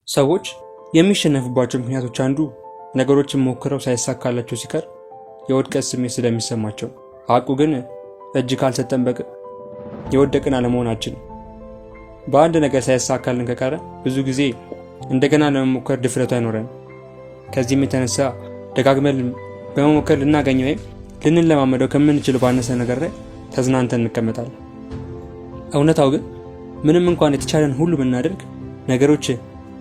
ሰዎች የሚሸነፉባቸው ምክንያቶች አንዱ ነገሮችን ሞክረው ሳይሳካላቸው ሲቀር የውድቀት ስሜት ስለሚሰማቸው፣ ሐቁ ግን እጅ ካልሰጠን በቀር የወደቅን አለመሆናችን። በአንድ ነገር ሳይሳካልን ከቀረ ብዙ ጊዜ እንደገና ለመሞከር ድፍረቱ አይኖረን። ከዚህም የተነሳ ደጋግመን በመሞከር ልናገኘው ወይም ልንለማመደው ከምንችለው ባነሰ ነገር ላይ ተዝናንተን እንቀመጣለን። እውነታው ግን ምንም እንኳን የተቻለን ሁሉ ብናደርግ ነገሮች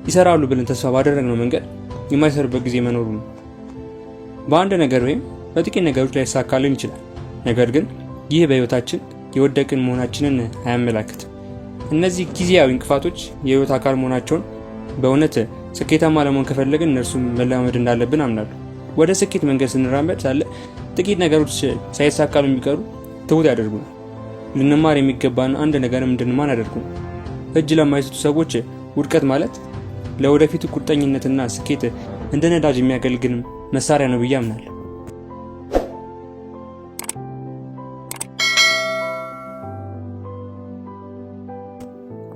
ይሰራሉ ብለን ተስፋ ባደረግነው መንገድ የማይሰሩበት ጊዜ መኖሩ ነው። በአንድ ነገር ወይም በጥቂት ነገሮች ላይ ይሳካልን ይችላል። ነገር ግን ይህ በህይወታችን የወደቅን መሆናችንን አያመላክትም። እነዚህ ጊዜያዊ እንቅፋቶች የህይወት አካል መሆናቸውን በእውነት ስኬታማ ለመሆን ከፈለግን እነርሱም መለማመድ እንዳለብን አምናለሁ። ወደ ስኬት መንገድ ስንራመድ ሳለ ጥቂት ነገሮች ሳይሳካሉ የሚቀሩ ትሁት ያደርጉናል። ልንማር የሚገባን አንድ ነገርም እንድንማር ያደርጉናል። እጅ ለማይሰጡ ሰዎች ውድቀት ማለት ለወደፊቱ ቁርጠኝነትና ስኬት እንደ ነዳጅ የሚያገልግል መሳሪያ ነው ብዬ አምናለሁ።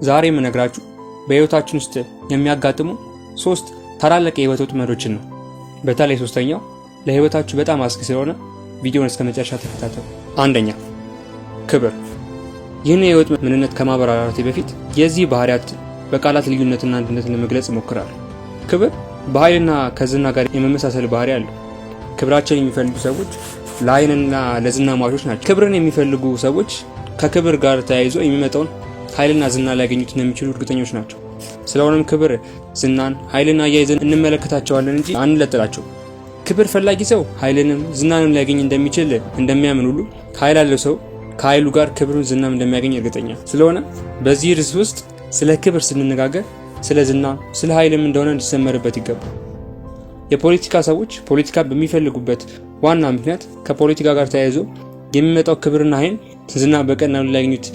ዛሬ የምነግራችሁ በህይወታችን ውስጥ የሚያጋጥሙ 3 ታላላቅ የህይወት ወጥመዶችን ነው። በተለይ ሶስተኛው ለህይወታችሁ በጣም አስጊ ስለሆነ ቪዲዮውን እስከ መጨረሻ ተከታተሉ። አንደኛ፣ ክብር። ይህን የህይወት ምንነት ከማብራራቴ በፊት የዚህ ባህሪያት በቃላት ልዩነትና አንድነትን ለመግለጽ እሞክራለሁ። ክብር በኃይልና ከዝና ጋር የመመሳሰል ባህሪ አለው። ክብራቸውን የሚፈልጉ ሰዎች ለኃይልና ለዝና ሟቾች ናቸው። ክብርን የሚፈልጉ ሰዎች ከክብር ጋር ተያይዞ የሚመጣውን ኃይልና ዝና ሊያገኙት እንደሚችሉ እርግጠኞች ናቸው። ስለሆነም ክብር፣ ዝናን፣ ኃይልና አያይዘን እንመለከታቸዋለን እንጂ አንለጥላቸው። ክብር ፈላጊ ሰው ኃይልንም ዝናንም ሊያገኝ እንደሚችል እንደሚያምን ሁሉ ኃይል ያለው ሰው ከኃይሉ ጋር ክብሩን ዝናም እንደሚያገኝ እርግጠኛ። ስለሆነ በዚህ ርዕስ ውስጥ ስለ ክብር ስንነጋገር ስለ ዝና፣ ስለ ኃይልም እንደሆነ እንዲሰመርበት ይገባል። የፖለቲካ ሰዎች ፖለቲካ በሚፈልጉበት ዋና ምክንያት ከፖለቲካ ጋር ተያይዞ የሚመጣው ክብርና ኃይል ዝና በቀላሉ ሊያገኙት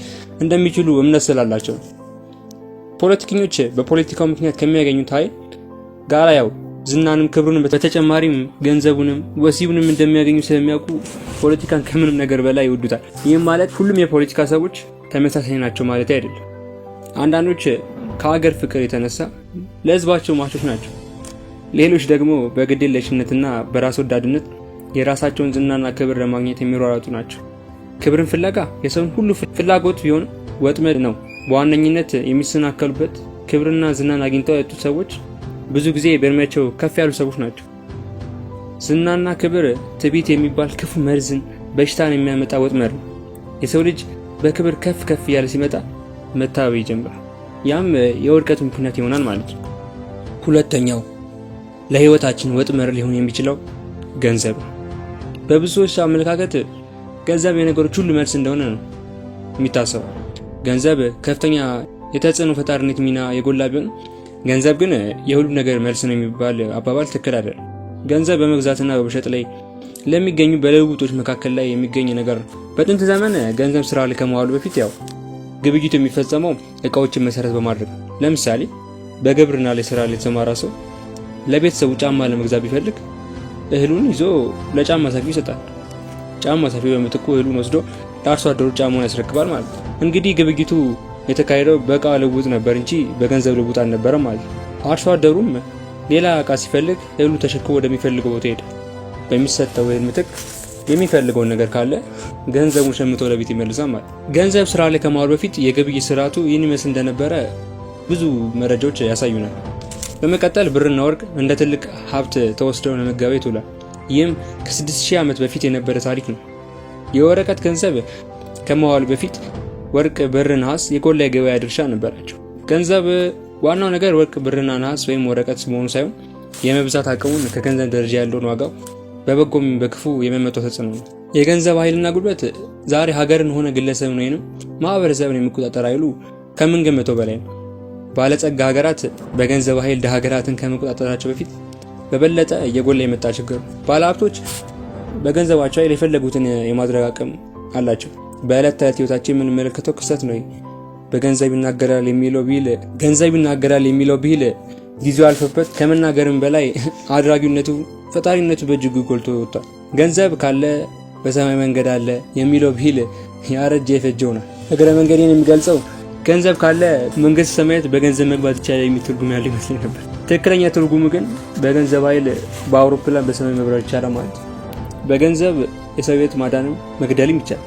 እንደሚችሉ እምነት ስላላቸው። ፖለቲከኞች በፖለቲካው ምክንያት ከሚያገኙት ኃይል ጋር ያው ዝናንም ክብሩንም በተጨማሪም ገንዘቡንም ወሲቡንም እንደሚያገኙ ስለሚያውቁ ፖለቲካን ከምንም ነገር በላይ ይወዱታል። ይህም ማለት ሁሉም የፖለቲካ ሰዎች ተመሳሳይ ናቸው ማለት አይደለም። አንዳንዶች ከሀገር ፍቅር የተነሳ ለህዝባቸው ማቾች ናቸው። ሌሎች ደግሞ በግዴለሽነትና በራስ ወዳድነት የራሳቸውን ዝናና ክብር ለማግኘት የሚሯሯጡ ናቸው። ክብርን ፍለጋ የሰውን ሁሉ ፍላጎት ቢሆን ወጥመድ ነው። በዋነኝነት የሚሰናከሉበት ክብርና ዝናን አግኝተው ያጡት ሰዎች ብዙ ጊዜ በእድሜያቸው ከፍ ያሉ ሰዎች ናቸው። ዝናና ክብር ትዕቢት የሚባል ክፉ መርዝን በሽታን የሚያመጣ ወጥመድ ነው። የሰው ልጅ በክብር ከፍ ከፍ እያለ ሲመጣ መታበይ ይጀምራል። ያም የውድቀት ምክንያት ይሆናል ማለት ነው። ሁለተኛው ለህይወታችን ወጥመድ ሊሆን የሚችለው ገንዘብ ነው። በብዙዎች አመለካከት ገንዘብ የነገሮች ሁሉ መልስ እንደሆነ ነው የሚታሰበው። ገንዘብ ከፍተኛ የተጽዕኖ ፈጣሪነት ሚና የጎላ ቢሆን ገንዘብ ግን የሁሉ ነገር መልስ ነው የሚባል አባባል ትክክል አይደለም። ገንዘብ በመግዛትና በመሸጥ ላይ ለሚገኙ በልውውጦች መካከል ላይ የሚገኝ ነገር ነው። በጥንት ዘመን ገንዘብ ስራ ላይ ከመዋሉ በፊት ያው ግብይቱ የሚፈጸመው እቃዎችን መሰረት በማድረግ ነው። ለምሳሌ በግብርና ላይ ስራ ላይ የተሰማራ ሰው ለቤተሰቡ ጫማ ለመግዛት ቢፈልግ እህሉን ይዞ ለጫማ ሰፊው ይሰጣል። ጫማ ሰፊው በምትኩ እህሉን ወስዶ ለአርሶ አደሩ ጫማውን ያስረክባል ማለት ነው። እንግዲህ ግብይቱ የተካሄደው በእቃ ልውውጥ ነበር እንጂ በገንዘብ ልውውጥ አልነበረም ማለት ነው። አርሶ አደሩም ሌላ እቃ ሲፈልግ እህሉ ተሸክሞ ወደሚፈልገው ቦታ ሄደ። በሚሰጠው እህል ምትክ የሚፈልገውን ነገር ካለ ገንዘቡን ሸምቶ ለቤት ይመልሳል ማለት ነው። ገንዘብ ስራ ላይ ከመዋሉ በፊት የግብይት ስርዓቱ ይህን ይመስል እንደነበረ ብዙ መረጃዎች ያሳዩናል። በመቀጠል ብርና ወርቅ እንደ ትልቅ ሀብት ተወስደው ለመገበያየት ውሏል። ይህም ከ6000 ዓመት በፊት የነበረ ታሪክ ነው። የወረቀት ገንዘብ ከመዋሉ በፊት ወርቅ፣ ብር፣ ነሐስ የጎላ የገበያ ድርሻ ነበራቸው። ገንዘብ ዋናው ነገር ወርቅ፣ ብርና ነሐስ ወይም ወረቀት መሆኑ ሳይሆን የመብዛት አቅሙን ከገንዘብ ደረጃ ያለውን ዋጋው በበጎም በክፉ የሚመጣው ተጽዕኖ ነው። የገንዘብ ኃይልና ጉልበት ዛሬ ሀገርን ሆነ ግለሰብን ወይንም ማህበረሰብን የሚቆጣጠር ኃይሉ ከምንገምተው በላይ ነው። ባለጸጋ ሀገራት በገንዘብ ኃይል ደሃ ሀገራትን ከመቆጣጠራቸው በፊት በበለጠ እየጎላ የመጣ ችግር ነው። ባለሀብቶች በገንዘባቸው ኃይል የፈለጉትን የማድረግ አቅም አላቸው። በዕለት ተዕለት ህይወታችን የምንመለከተው ክስተት ነው። በገንዘብ ይናገራል የሚለው ቢል ጊዜው አልፎበት ከመናገርም በላይ አድራጊነቱ ፈጣሪነቱ በእጅጉ ጎልቶ ወጥቷል። ገንዘብ ካለ በሰማይ መንገድ አለ የሚለው ቢል ያረጀ የፈጀው ነው። እግረ መንገዴን የሚገልጸው ገንዘብ ካለ መንግስተ ሰማያት በገንዘብ መግባት ይቻላል የሚል ትርጉም ያለው ይመስለኝ ነበር። ትክክለኛ ትርጉሙ ግን በገንዘብ ኃይል በአውሮፕላን በሰማይ መብረር ይቻላል ማለት ነው። በገንዘብ የሰው ሕይወት ማዳንም መግደልም ይቻላል።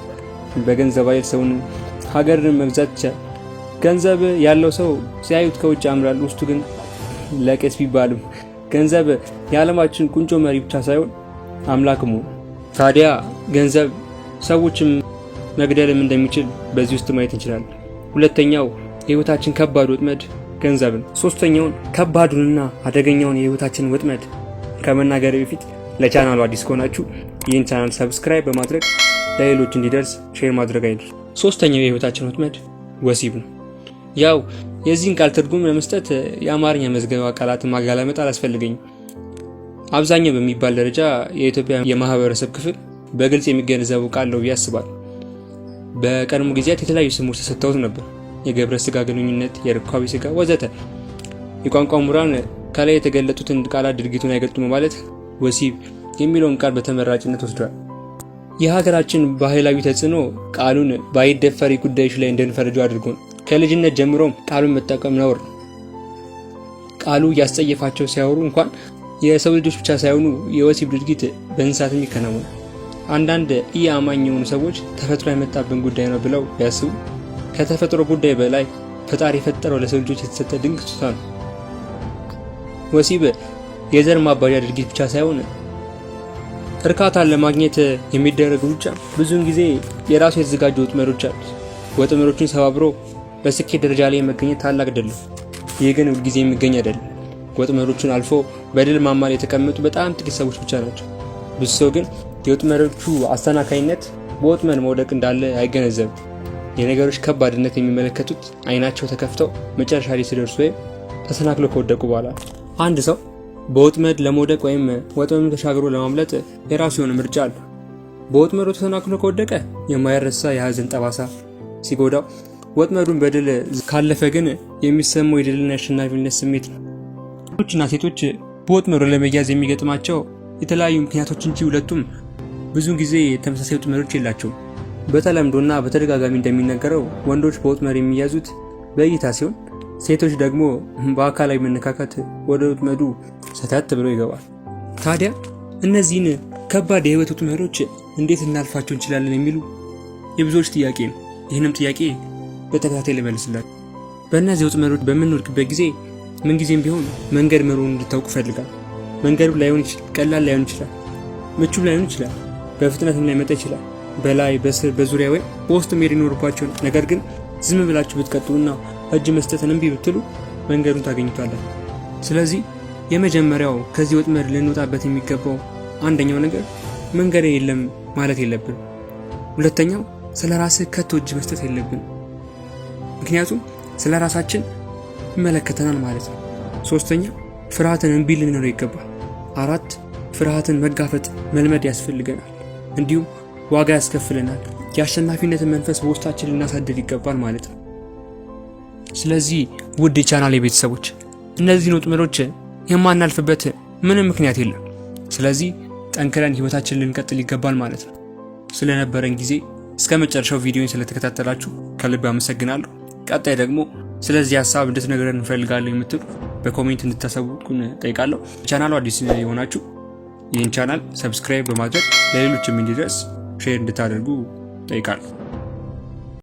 በገንዘብ ኃይል ሰውን ሀገርን መግዛት ይቻላል። ገንዘብ ያለው ሰው ሲያዩት ከውጭ ያምራል፣ ውስጡ ግን ለቄስ ቢባልም ገንዘብ የዓለማችን ቁንጮ መሪ ብቻ ሳይሆን አምላክም ነው። ታዲያ ገንዘብ ሰዎችም መግደልም እንደሚችል በዚህ ውስጥ ማየት እንችላለን። ሁለተኛው የህይወታችን ከባድ ወጥመድ ገንዘብ ነው። ሶስተኛውን ከባዱንና አደገኛውን የህይወታችን ወጥመድ ከመናገር በፊት ለቻናሉ አዲስ ከሆናችሁ ይህን ቻናል ሰብስክራይብ በማድረግ ለሌሎች እንዲደርስ ሼር ማድረግ አይደል። ሶስተኛው የህይወታችን ወጥመድ ወሲብ ነው። ያው የዚህን ቃል ትርጉም ለመስጠት የአማርኛ መዝገበ ቃላትን ማጋለጥ አላስፈልገኝም። አብዛኛው በሚባል ደረጃ የኢትዮጵያ የማህበረሰብ ክፍል በግልጽ የሚገነዘበው ቃል ነው ብዬ አስባለሁ። በቀድሞ ጊዜያት የተለያዩ ስሞች ተሰጥተውት ነበር። የግብረ ስጋ ግንኙነት፣ የርካቢ ስጋ ወዘተ። የቋንቋ ምሁራን ከላይ የተገለጡትን ቃላት ድርጊቱን አይገልጡም ማለት ወሲብ የሚለውን ቃል በተመራጭነት ወስደዋል። የሀገራችን ባህላዊ ተጽዕኖ ቃሉን ባይደፈሪ ጉዳዮች ላይ እንድንፈርጀው አድርጎን ከልጅነት ጀምሮም ቃሉን መጠቀም ነውር ነው። ቃሉ ያስጸየፋቸው ሲያወሩ እንኳን የሰው ልጆች ብቻ ሳይሆኑ የወሲብ ድርጊት በእንስሳትም ይከናወናል። አንዳንድ ኢአማኝ የሆኑ ሰዎች ተፈጥሮ የመጣብን ጉዳይ ነው ብለው ቢያስቡ ከተፈጥሮ ጉዳይ በላይ ፈጣሪ የፈጠረው ለሰው ልጆች የተሰጠ ድንቅ ስጦታ ነው። ወሲብ የዘር ማባዣ ድርጊት ብቻ ሳይሆን እርካታን ለማግኘት የሚደረግ ሩጫ ብዙውን ጊዜ የራሱ የተዘጋጁ ወጥመዶች አሉት። ወጥመዶችን ሰባብሮ በስኬት ደረጃ ላይ መገኘት ታላቅ ድል ነው። ይህ ግን ሁልጊዜ የሚገኝ አይደለም። ወጥመዶቹን አልፎ በድል ማማ ላይ የተቀመጡ በጣም ጥቂት ሰዎች ብቻ ናቸው። ብዙ ሰው ግን የወጥመዶቹ አስተናካይነት በወጥመድ መውደቅ እንዳለ አይገነዘብም። የነገሮች ከባድነት የሚመለከቱት አይናቸው ተከፍተው መጨረሻ ላይ ሲደርሱ ወይም ተሰናክሎ ከወደቁ በኋላ። አንድ ሰው በወጥመድ ለመውደቅ ወይም ወጥመዱን ተሻግሮ ለማምለጥ የራሱ የሆነ ምርጫ አለ። በወጥመዱ ተሰናክሎ ከወደቀ የማይረሳ የሀዘን ጠባሳ ሲጎዳው፣ ወጥመዱን በድል ካለፈ ግን የሚሰማው የድልና የአሸናፊነት ስሜት ነው። ወንዶችና ሴቶች በወጥመዱ ለመያዝ የሚገጥማቸው የተለያዩ ምክንያቶች እንጂ ሁለቱም ብዙውን ጊዜ ተመሳሳይ ወጥመዶች የላቸውም። በተለምዶና በተደጋጋሚ እንደሚነገረው ወንዶች በወጥመድ የሚያዙት በእይታ ሲሆን፣ ሴቶች ደግሞ በአካላዊ መነካካት ወደ ወጥመዱ ሰተት ብለው ይገባል። ታዲያ እነዚህን ከባድ የህይወት ወጥመዶች እንዴት እናልፋቸው እንችላለን የሚሉ የብዙዎች ጥያቄ ነው። ይህንም ጥያቄ በተከታታይ ልመልስላችሁ። በእነዚህ ወጥመዶች በምንወድቅበት ጊዜ ምንጊዜም ቢሆን መንገድ መሮን እንድታውቁ ፈልጋለሁ። መንገዱ ላይሆን ይችላል፣ ቀላል ላይሆን ይችላል፣ ምቹም ላይሆን ይችላል፣ በፍጥነትም ላይመጣ ይችላል። በላይ በስር በዙሪያ ወይም በውስጥ መሄድ ይኖርባቸው። ነገር ግን ዝም ብላችሁ ብትቀጥሉና እጅ መስጠትን እምቢ ብትሉ መንገዱን ታገኙታላችሁ። ስለዚህ የመጀመሪያው ከዚህ ወጥመድ ልንወጣበት የሚገባው አንደኛው ነገር መንገድ የለም ማለት የለብን። ሁለተኛው ስለ ራስህ ከቶ እጅ መስጠት የለብን፣ ምክንያቱም ስለ ራሳችን ይመለከተናል ማለት ነው። ሶስተኛ ፍርሃትን እምቢ ልንለው ይገባል። አራት ፍርሃትን መጋፈጥ መልመድ ያስፈልገናል፣ እንዲሁም ዋጋ ያስከፍለናል። የአሸናፊነትን መንፈስ በውስጣችን ልናሳድር ይገባል ማለት ነው። ስለዚህ ውድ የቻናሌ ቤተሰቦች እነዚህን ወጥመዶች የማናልፍበት ምንም ምክንያት የለም። ስለዚህ ጠንክረን ህይወታችንን ልንቀጥል ይገባል ማለት ነው። ስለነበረን ጊዜ እስከ መጨረሻው ቪዲዮን ስለተከታተላችሁ ከልብ አመሰግናለሁ። ቀጣይ ደግሞ ስለዚህ ሀሳብ እንድትነግረን እንፈልጋለን የምትሉ በኮሜንት እንድታሳውቁን ጠይቃለሁ። ቻናሉ አዲስ የሆናችሁ ይህን ቻናል ሰብስክራይብ በማድረግ ለሌሎችም እንዲደርስ ሼር እንድታደርጉ ጠይቃለሁ።